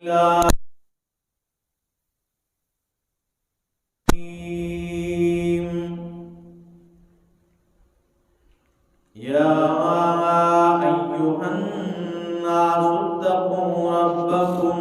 يا أيها الناس اتقوا ربكم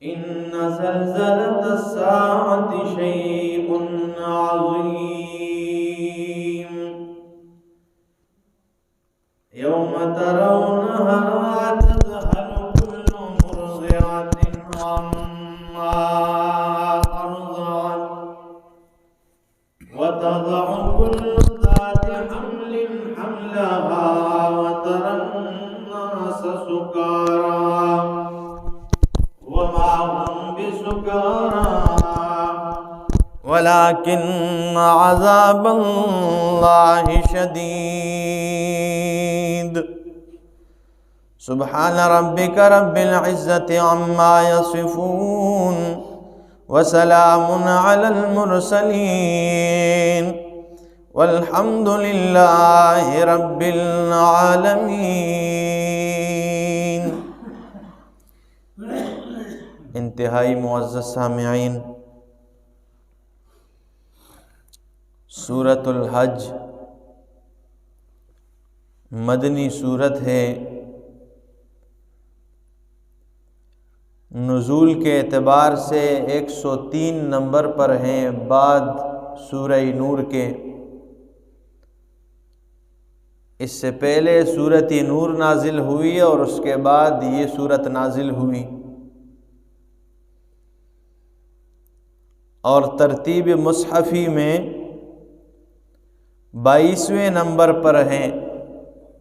إن زلزلة الساعة شيء عظيم يوم ترونها تذهل كل مرضعة عما أرضعت وتضع كل ذات حمل حملها وترى الناس سكارى وما هم بسكارى ولكن عذاب الله شديد سبحان ربك رب العزة عما يصفون وسلام على المرسلين والحمد لله رب العالمين۔ انتہائی معزز سامعین، سورۃ الحج مدنی سورت ہے۔ نزول کے اعتبار سے 103 نمبر پر ہیں بعد سورہ نور کے۔ اس سے پہلے سورۃ نور نازل ہوئی اور اس کے بعد یہ سورت نازل ہوئی، اور ترتیب مصحفی میں 22ویں نمبر پر ہیں،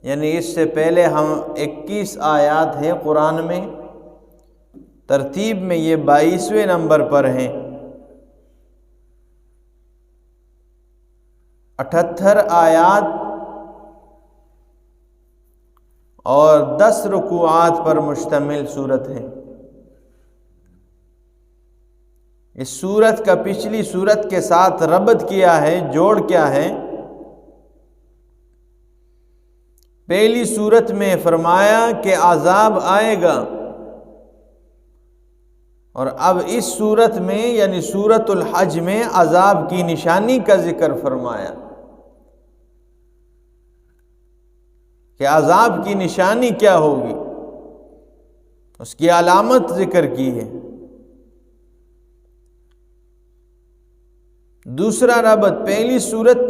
یعنی اس سے پہلے ہم 21 آیات ہیں قرآن میں، ترتیب میں یہ 22ویں نمبر پر ہیں۔ 78 آیات اور 10 رکوعات پر مشتمل سورت ہے۔ اس سورت کا پچھلی سورت کے ساتھ ربط کیا ہے، جوڑ کیا ہے؟ پہلی سورت میں فرمایا کہ عذاب آئے گا، اور اب اس سورت میں یعنی سورۃ الحج میں عذاب کی نشانی کا ذکر فرمایا کہ عذاب کی نشانی کیا ہوگی، اس کی علامت ذکر کی ہے۔ دوسرا ربط پہلی سورت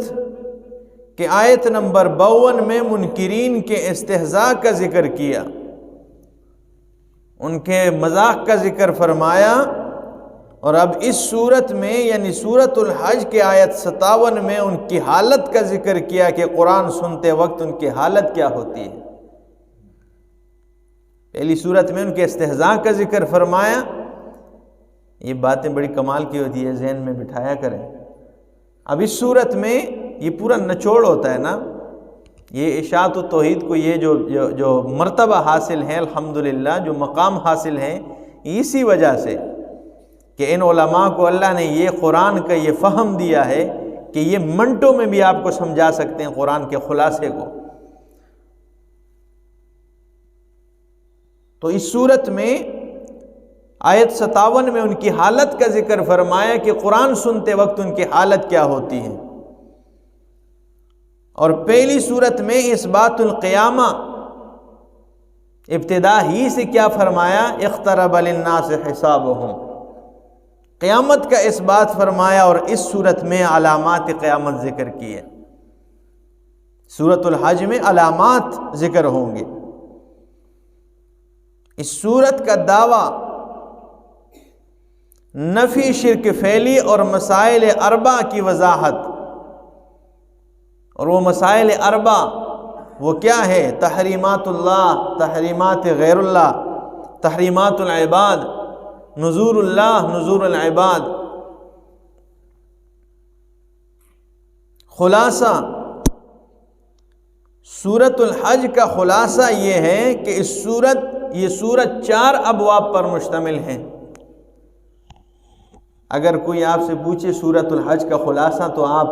کے آیت نمبر 52 میں منکرین کے استہزاء کا ذکر کیا، ان کے مذاق کا ذکر فرمایا، اور اب اس صورت میں یعنی سورۃ الحج کے آیت 57 میں ان کی حالت کا ذکر کیا کہ قرآن سنتے وقت ان کی حالت کیا ہوتی ہے۔ پہلی صورت میں ان کے استہزاء کا ذکر فرمایا۔ یہ باتیں بڑی کمال کی ہوتی ہے، ذہن میں بٹھایا کریں۔ اب اس صورت میں یہ پورا نچوڑ ہوتا ہے نا، یہ اشاعت و توحید کو یہ جو مرتبہ حاصل ہے الحمدللہ، جو مقام حاصل ہے، اسی وجہ سے کہ ان علماء کو اللہ نے یہ قرآن کا یہ فہم دیا ہے کہ یہ منٹوں میں بھی آپ کو سمجھا سکتے ہیں قرآن کے خلاصے کو۔ تو اس صورت میں آیت 57 میں ان کی حالت کا ذکر فرمایا کہ قرآن سنتے وقت ان کی حالت کیا ہوتی ہے، اور پہلی صورت میں اثبات القیامہ ابتدا ہی سے کیا فرمایا؟ اقترب للناس حسابهم، قیامت کا اثبات فرمایا، اور اس صورت میں علامات قیامت ذکر کی ہے۔ سورۃ الحج میں علامات ذکر ہوں گے۔ اس صورت کا دعویٰ نفی شرک فعلی اور مسائل اربع کی وضاحت، اور وہ مسائل اربع وہ کیا ہے؟ تحریمات اللہ، تحریمات غیر اللہ، تحریمات العباد، نذور اللہ، نذور العباد۔ خلاصہ سورۃ الحج کا خلاصہ یہ ہے کہ یہ سورت 4 ابواب پر مشتمل ہے۔ اگر کوئی آپ سے پوچھے سورۃ الحج کا خلاصہ تو آپ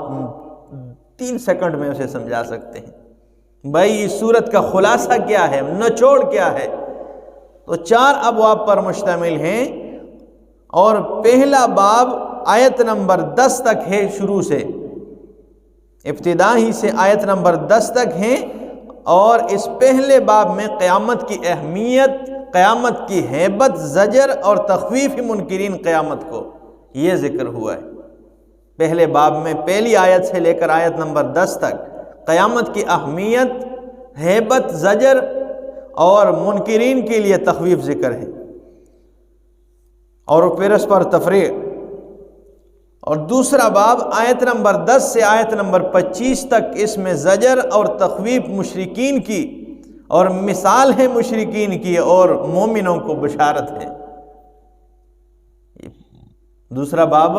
3 سیکنڈ میں اسے سمجھا سکتے ہیں۔ بھائی اس سورت کا خلاصہ کیا ہے، نچوڑ کیا ہے؟ تو 4 ابواب پر مشتمل ہیں، اور پہلا باب آیت نمبر 10 تک ہے، شروع سے ابتدا ہی سے آیت نمبر 10 تک ہیں، اور اس پہلے باب میں قیامت کی اہمیت، قیامت کی ہیبت، زجر اور تخویف منکرین قیامت کو، یہ ذکر ہوا ہے پہلے باب میں۔ پہلی آیت سے لے کر آیت نمبر 10 تک قیامت کی اہمیت، ہیبت، زجر اور منکرین کے لیے تخویف ذکر ہے، اور پھر اس پر تفریح۔ اور دوسرا باب آیت نمبر 10 سے آیت نمبر 25 تک، اس میں زجر اور تخویف مشرکین کی، اور مثال ہے مشرکین کی، اور مومنوں کو بشارت ہے۔ دوسرا باب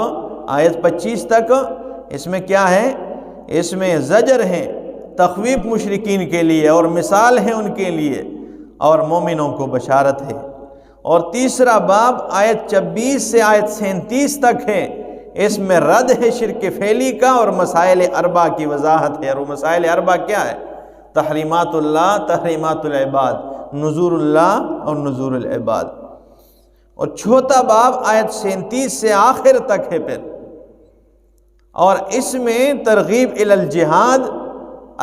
آیت 25 تک، اس میں کیا ہے؟ اس میں زجر ہے، تخویف مشرکین کے لیے، اور مثال ہے ان کے لیے، اور مومنوں کو بشارت ہے۔ اور تیسرا باب آیت 26 سے آیت 37 تک ہے، اس میں رد ہے شرک فعلی کا، اور مسائل اربع کی وضاحت ہے۔ اور وہ مسائل اربع کیا ہے؟ تحریمات اللہ، تحریمات العباد، نذور اللہ اور نذور العباد۔ اور چوتھا باب آیت 37 سے آخر تک ہے پھر، اور اس میں ترغیب الی الجہاد،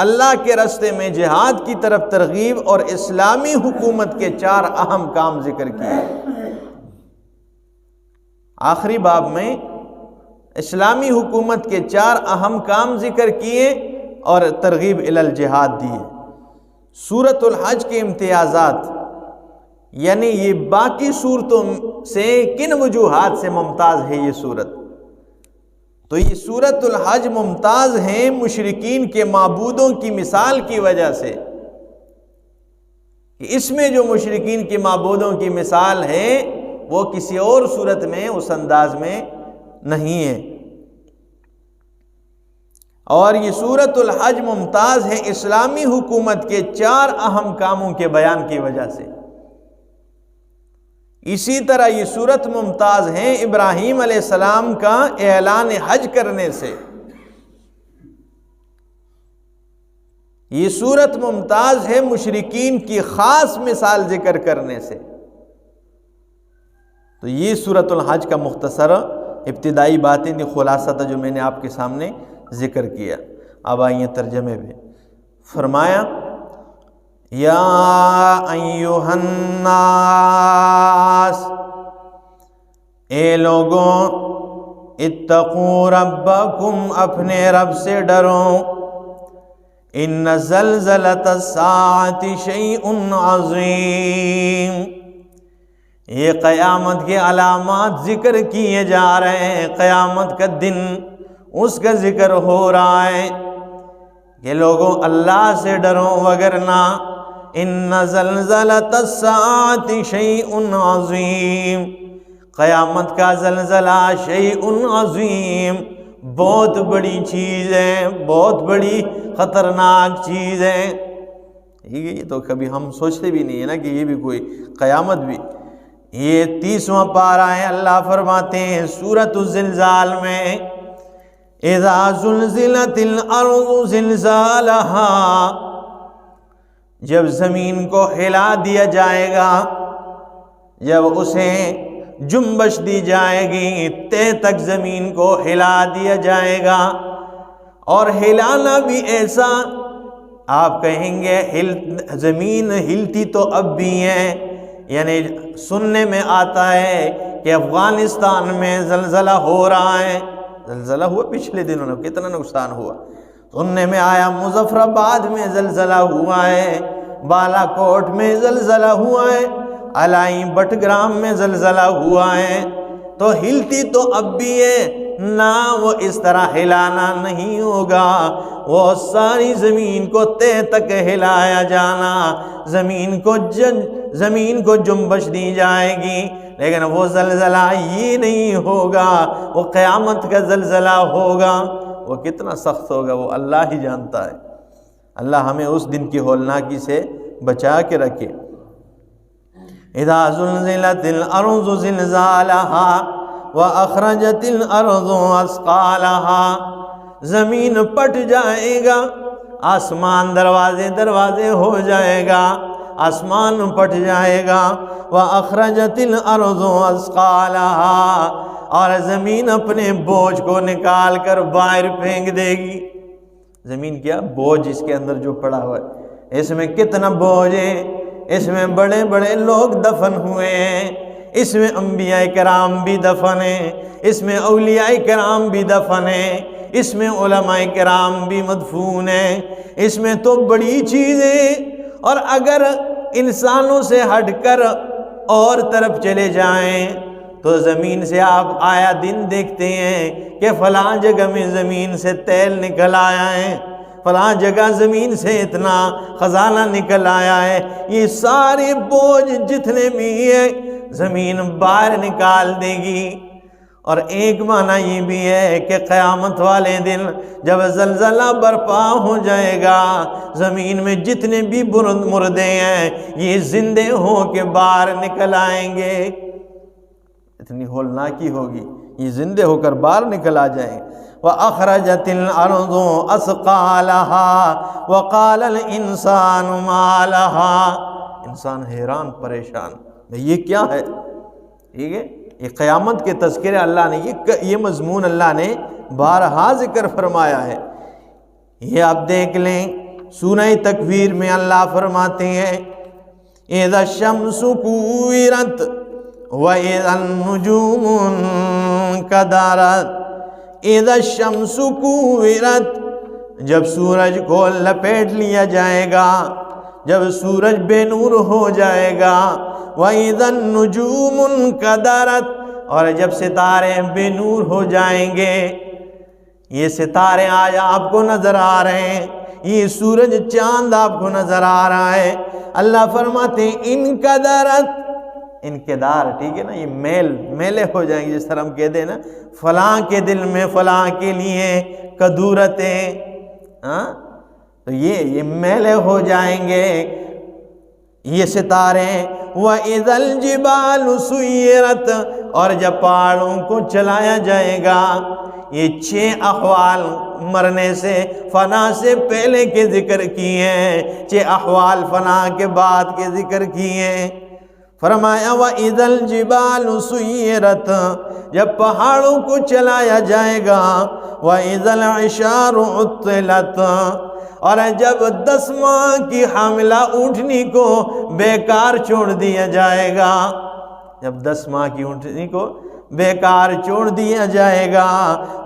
اللہ کے راستے میں جہاد کی طرف ترغیب، اور اسلامی حکومت کے 4 اہم کام ذکر کیے۔ آخری باب میں اسلامی حکومت کے 4 اہم کام ذکر کیے، اور ترغیب الی الجہاد دیے۔ سورۃ الحج کے امتیازات، یعنی یہ باقی صورتوں سے کن وجوہات سے ممتاز ہے یہ صورت؟ تو یہ سورۃ الحج ممتاز ہیں مشرکین کے معبودوں کی مثال کی وجہ سے، کہ اس میں جو مشرکین کے معبودوں کی مثال ہے وہ کسی اور صورت میں اس انداز میں نہیں ہے۔ اور یہ سورۃ الحج ممتاز ہے اسلامی حکومت کے 4 اہم کاموں کے بیان کی وجہ سے۔ اسی طرح یہ سورت ممتاز ہے ابراہیم علیہ السلام کا اعلان حج کرنے سے۔ یہ سورت ممتاز ہے مشرکین کی خاص مثال ذکر کرنے سے۔ تو یہ سورۃ الحج کا مختصر ابتدائی باتیں تھی، خلاصہ تھا جو میں نے آپ کے سامنے ذکر کیا۔ اب آئیے ترجمے پہ۔ فرمایا یا ایھا الناس، اے لوگوں، اتقوا ربکم، اپنے رب سے ڈرو، ان زلزلۃ الساعۃ شیء عظیم، یہ قیامت کے علامات ذکر کیے جا رہے ہیں، قیامت کا دن اس کا ذکر ہو رہا ہے کہ لوگوں اللہ سے ڈرو، وگرنہ ان زلزلۃ الساعۃ شیء عظیم، قیامت کا زلزلہ شیء عظیم، بہت بڑی چیز ہے، بہت بڑی خطرناک چیز ہے۔ یہ تو کبھی ہم سوچتے بھی نہیں ہے نا کہ یہ بھی کوئی قیامت بھی۔ یہ 30واں پارہ ہے، اللہ فرماتے ہیں سورۃ الزلزال میں، اذا زلزلت الارض زلزالہا، جب زمین کو ہلا دیا جائے گا، جب اسے جنبش دی جائے گی، تہ تک زمین کو ہلا دیا جائے گا، اور ہلانا بھی ایسا، آپ کہیں گے زمین ہلتی تو اب بھی ہے، یعنی سننے میں آتا ہے کہ افغانستان میں زلزلہ ہو رہا ہے، زلزلہ ہوا پچھلے دنوں میں، کتنا نقصان ہوا، سننے میں آیا مظفر آباد میں زلزلہ ہوا ہے، بالا کوٹ میں زلزلہ ہوا ہے، الائی بٹگرام میں زلزلہ ہوا ہے، تو ہلتی تو اب بھی ہے، نہ وہ اس طرح ہلانا نہیں ہوگا، وہ ساری زمین کو تہ تک ہلایا جانا، زمین کو جنبش دی جائے گی، لیکن وہ زلزلہ یہ نہیں ہوگا، وہ قیامت کا زلزلہ ہوگا۔ وہ کتنا سخت ہوگا وہ اللہ ہی جانتا ہے۔ اللہ ہمیں اس دن کی ہولناکی سے بچا کے رکھے۔ اذا زلزلت الارض زلزالہا واخرجت الارض اثقالہا، زمین پٹ جائے گا، آسمان دروازے ہو جائے گا، آسمان پھٹ جائے گا، وَأَخْرَجَتِ الْأَرْضُ أَثْقَالَهَا، اور زمین اپنے بوجھ کو نکال کر باہر پھینک دے گی۔ زمین کیا؟ بوجھ اس کے اندر جو پڑا ہوا ہے، اس میں کتنا بوجھ ہے، اس میں بڑے بڑے لوگ دفن ہوئے ہیں، اس میں انبیاء کرام بھی دفن ہیں، اس میں اولیاء کرام بھی دفن ہیں، اس میں علماء کرام بھی مدفون ہیں، اس میں تو بڑی چیزیں۔ اور اگر انسانوں سے ہٹ کر اور طرف چلے جائیں تو زمین سے آپ آیا دن دیکھتے ہیں کہ فلاں جگہ میں زمین سے تیل نکل آیا ہے، فلاں جگہ زمین سے اتنا خزانہ نکل آیا ہے۔ یہ سارے بوجھ جتنے بھی ہیں زمین باہر نکال دے گی۔ اور ایک معنی یہ بھی ہے کہ قیامت والے دن جب زلزلہ برپا ہو جائے گا، زمین میں جتنے بھی مردے ہیں یہ زندے ہو کے باہر نکل آئیں گے۔ اتنی ہولناکی ہوگی، یہ زندے ہو کر باہر نکل آ جائیں۔ وَأَخْرَجَتِ الْأَرْضُ أَثْقَالَهَا وَقَالَ الْإِنسَانُ مَا لَهَا، انسان حیران پریشان، یہ کیا ہے؟ ٹھیک ہے، یہ قیامت کے تذکرے اللہ نے یہ مضمون اللہ نے بارہا ذکر فرمایا ہے۔ یہ آپ دیکھ لیں سورہ تکویر میں اللہ فرماتے ہیں اِذَا الشَّمْسُ كُوِّرَتْ وَإِذَا النُّجُومُ انكَدَرَتْ۔ اِذَا الشَّمْسُ كُوِّرَتْ، جب سورج کو لپیٹ لیا جائے گا، جب سورج بے نور ہو جائے گا، وَإِذَا النُّجُومُ انكَدَرَتْ، اور جب ستارے بے نور ہو جائیں گے۔ یہ ستارے آج آپ کو نظر آ رہے ہیں، یہ سورج چاند آپ کو نظر آ رہا ہے، اللہ فرماتے ہیں انکدرت، انکدار، ٹھیک ہے نا، یہ میلے ہو جائیں گے، جس طرح ہم کہتے ہیں نا فلاں کے دل میں فلاں کے لیے کدورتیں، تو یہ میلے ہو جائیں گے یہ ستارے۔ وَإِذَا الْجِبَالُ سُيِّرَتْ، اور جب پہاڑوں کو چلایا جائے گا۔ یہ 6 احوال مرنے سے فنا سے پہلے کے ذکر کیے ہیں، 6 احوال فنا کے بعد کے ذکر کیے ہیں۔ فرمایا وَإِذَا الْجِبَالُ سُيِّرَتْ، جب پہاڑوں کو چلایا جائے گا۔ وَإِذَا الْعِشَارُ عُطِّلَتْ، اور جب 10 ماہ کی حاملہ اونٹنی کو بیکار چھوڑ دیا جائے گا، جب 10 ماہ کی اونٹنی کو بیکار چھوڑ دیا جائے گا۔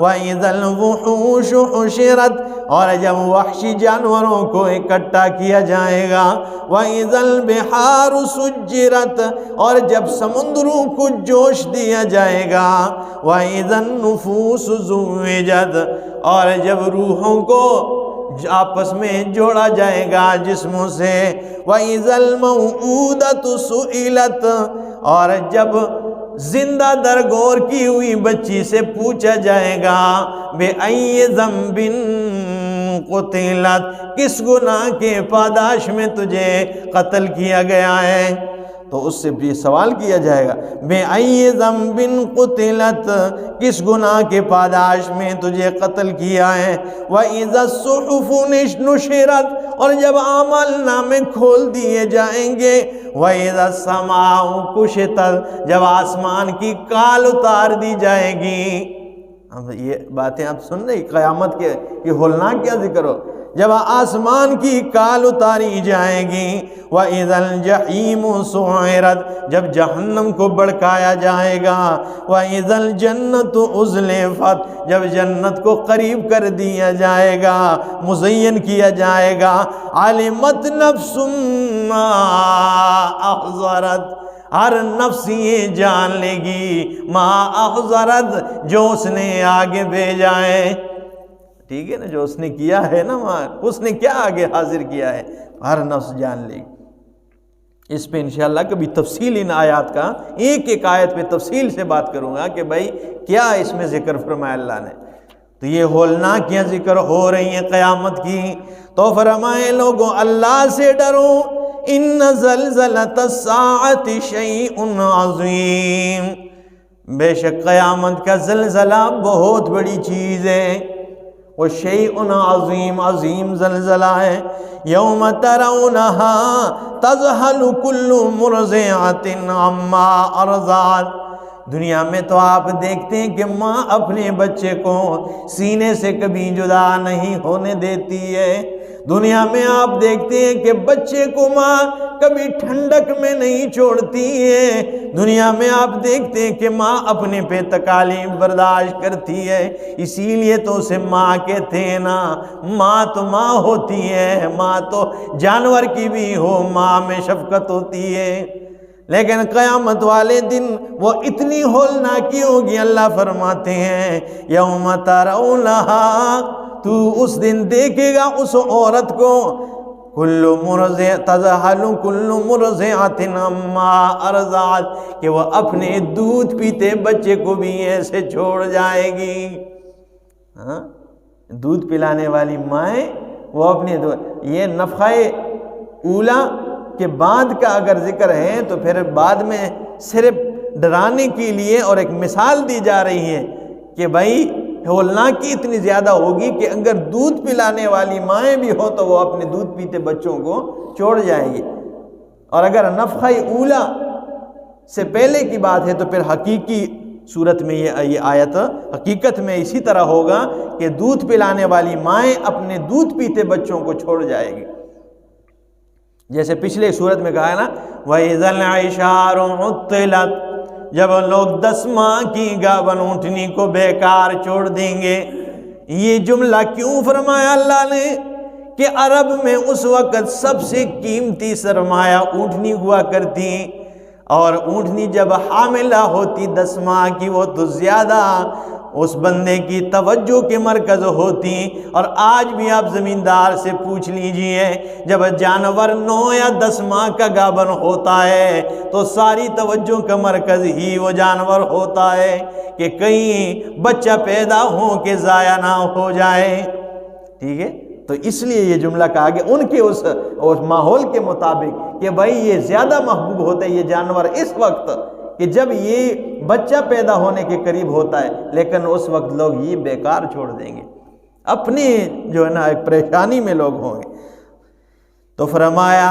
وَإِذَا الْوُحُوشُ حُشِرَتْ، اور جب وحشی جانوروں کو اکٹھا کیا جائے گا۔ وَإِذَا الْبِحَارُ سُجِّرَتْ، اور جب سمندروں کو جوش دیا جائے گا۔ وَإِذَا النُّفُوسُ زُوِّجَتْ، اور جب روحوں کو آپس میں جوڑا جائے گا جسموں سے۔ وَإِذَا الْمَوْءُودَةُ سُئِلَتْ، اور جب زندہ درگور کی ہوئی بچی سے پوچھا جائے گا بِأَيِّ ذَنبٍ قُتِلَتْ، کس گناہ کے پاداش میں تجھے قتل کیا گیا ہے، تو اس سے بھی سوال کیا جائے گا بِأَيِّ ذَنبٍ قُتِلَتْ، کس گناہ کے پاداش میں تجھے قتل کیا ہے۔ وَإِذَا الصُّحُفُ نُشِرَتْ، اور جب اعمال نامے کھول دیے جائیں گے۔ وَإِذَا السَّمَاءُ كُشِطَتْ، جب آسمان کی کال اتار دی جائے گی۔ اب یہ باتیں آپ سن رہے قیامت کے، یہ ہولناک کیا ذکر ہو، جب آسمان کی کال اتاری جائے گی۔ وَإِذَا الْجَحِيمُ سُعِرَتْ، جب جہنم کو بڑکایا جائے گا۔ وَإِذَا الْجَنَّةُ أُزْلِفَتْ، جب جنت کو قریب کر دیا جائے گا، مزین کیا جائے گا۔ عَلِمَتْ نَفْسٌ مَّا أَحْضَرَتْ، ہر نفس یہ جان لے گی ما احضرت، جو اس نے آگے بھیجا ہے، ٹھیک ہے نا، جو اس نے کیا ہے نا، اس نے کیا آگے حاضر کیا ہے، ہر نفس جان لے گی۔ اس پہ انشاءاللہ کبھی تفصیل ان آیات کا، ایک ایک آیت پہ تفصیل سے بات کروں گا کہ بھائی کیا اس میں ذکر فرمایا اللہ نے۔ تو یہ ہولناک کیا ذکر ہو رہی ہیں قیامت کی، تو فرمائے لوگوں اللہ سے ڈرو، ان زلزلۃ الساعۃ شیء عظیم، بے شک قیامت کا زلزلہ بہت بڑی چیز ہے۔ وہ شیء عظیم، عظیم زلزلہ ہے۔ یوم ترونہا تذہل کل مرضعۃ عما ارضعت، دنیا میں تو آپ دیکھتے ہیں کہ ماں اپنے بچے کو سینے سے کبھی جدا نہیں ہونے دیتی ہے۔ دنیا میں آپ دیکھتے ہیں کہ بچے کو ماں کبھی ٹھنڈک میں نہیں چھوڑتی ہے۔ دنیا میں آپ دیکھتے ہیں کہ ماں اپنے پہ تکالیف برداشت کرتی ہے۔ اسی لیے تو اسے ماں کہتے ہیں نا، ماں تو ماں ہوتی ہے، ماں تو جانور کی بھی ہو، ماں میں شفقت ہوتی ہے۔ لیکن قیامت والے دن وہ اتنی ہولناکی ہوگی، اللہ فرماتے ہیں یوم ترونہا، تو اس دن دیکھے گا اس عورت کو، کل مرضع تذہل کل مرضعۃ عما ارضعت، کہ وہ اپنے دودھ پیتے بچے کو بھی ایسے چھوڑ جائے گی۔ دودھ پلانے والی مائیں وہ اپنے یہ نفخہ اولا کے بعد کا اگر ذکر ہے تو پھر بعد میں صرف ڈرانے کے لیے اور ایک مثال دی جا رہی ہے کہ بھائی ہولناکی اتنی زیادہ ہوگی کہ اگر دودھ پلانے والی مائیں بھی ہو تو وہ اپنے دودھ پیتے بچوں کو چھوڑ جائیں گی۔ اور اگر نفخہ اولا سے پہلے کی بات ہے تو پھر حقیقی صورت میں یہ آیت حقیقت میں اسی طرح ہوگا کہ دودھ پلانے والی مائیں اپنے دودھ پیتے بچوں کو چھوڑ جائے گی۔ جیسے پچھلے صورت میں کہا ہے نا وَإِذَا الْعِشَارُ عُطِّلَتْ، جب لوگ 10 ماہ کی گابن اونٹنی کو بیکار چھوڑ دیں گے۔ یہ جملہ کیوں فرمایا اللہ نے کہ عرب میں اس وقت سب سے قیمتی سرمایہ اونٹنی ہوا کرتی، اور اونٹنی جب حاملہ ہوتی 10 ماہ کی وہ تو زیادہ اس بندے کی توجہ کے مرکز ہوتی۔ اور آج بھی آپ زمیندار سے پوچھ لیجئے، جب جانور 9 یا 10 ماہ کا گابن ہوتا ہے تو ساری توجہ کا مرکز ہی وہ جانور ہوتا ہے کہ کہیں بچہ پیدا ہو کہ ضائع نہ ہو جائے۔ ٹھیک ہے، تو اس لیے یہ جملہ کہا کہ ان کے اس ماحول کے مطابق کہ بھائی یہ زیادہ محبوب ہوتا ہے یہ جانور اس وقت کہ جب یہ بچہ پیدا ہونے کے قریب ہوتا ہے، لیکن اس وقت لوگ یہ بیکار چھوڑ دیں گے، اپنی جو ہے نا ایک پریشانی میں لوگ ہوں گے۔ تو فرمایا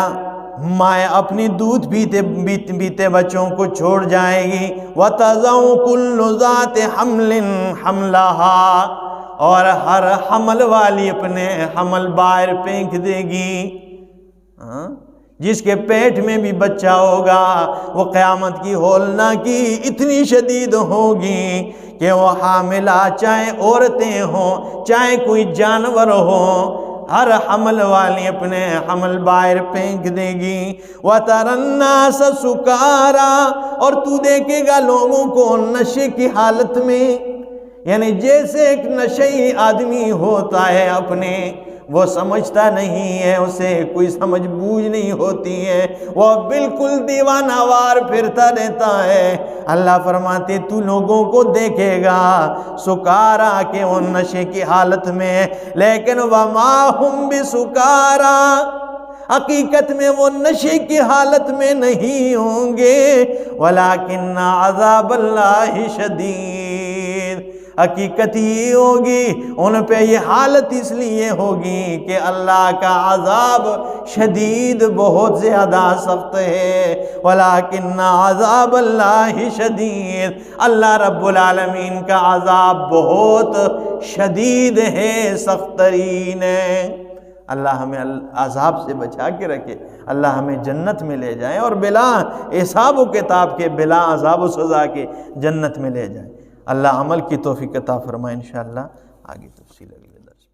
مائیں اپنی دودھ پیتے بچوں کو چھوڑ جائے گی۔ وَتَضَعُ كُلُّ ذَاتِ حَمْلٍ حَمْلَهَا، اور ہر حمل والی اپنے حمل باہر پھینک دے گی۔ جس کے پیٹ میں بھی بچہ ہوگا وہ قیامت کی ہولناکی اتنی شدید ہوگی کہ وہ حاملہ چاہے عورتیں ہوں چاہے کوئی جانور ہو، ہر حمل والی اپنے حمل باہر پھینک دے گی۔ وَتَرَى النَّاسَ سُكَارَى، اور تو دیکھے گا لوگوں کو نشے کی حالت میں، یعنی جیسے ایک نشئی آدمی ہوتا ہے اپنے، وہ سمجھتا نہیں ہے، اسے کوئی سمجھ بوجھ نہیں ہوتی ہے، وہ بالکل دیوانہ وار پھرتا رہتا ہے۔ اللہ فرماتے تو لوگوں کو دیکھے گا سکارا کہ وہ نشے کی حالت میں، لیکن وَمَا هُمْ بِسُكَارَى، حقیقت میں وہ نشے کی حالت میں نہیں ہوں گے، وَلَكِنَّ عَذَابَ اللَّهِ شَدِيدٌ، حقیقت یہ ہوگی ان پہ یہ حالت اس لیے ہوگی کہ اللہ کا عذاب شدید بہت زیادہ سخت ہے۔ وَلَكِنَّ عَذَابَ اللَّهِ شَدِيدٌ، اللہ رب العالمین کا عذاب بہت شدید ہے، سخت ترین ہے۔ اللہ ہمیں عذاب سے بچا کے رکھے، اللہ ہمیں جنت میں لے جائے اور بلا حساب و کتاب کے، بلا عذاب و سزا کے جنت میں لے جائے۔ اللہ عمل کی توفیق عطا فرمائے۔ انشاءاللہ آگے تفصیل اگلے درس۔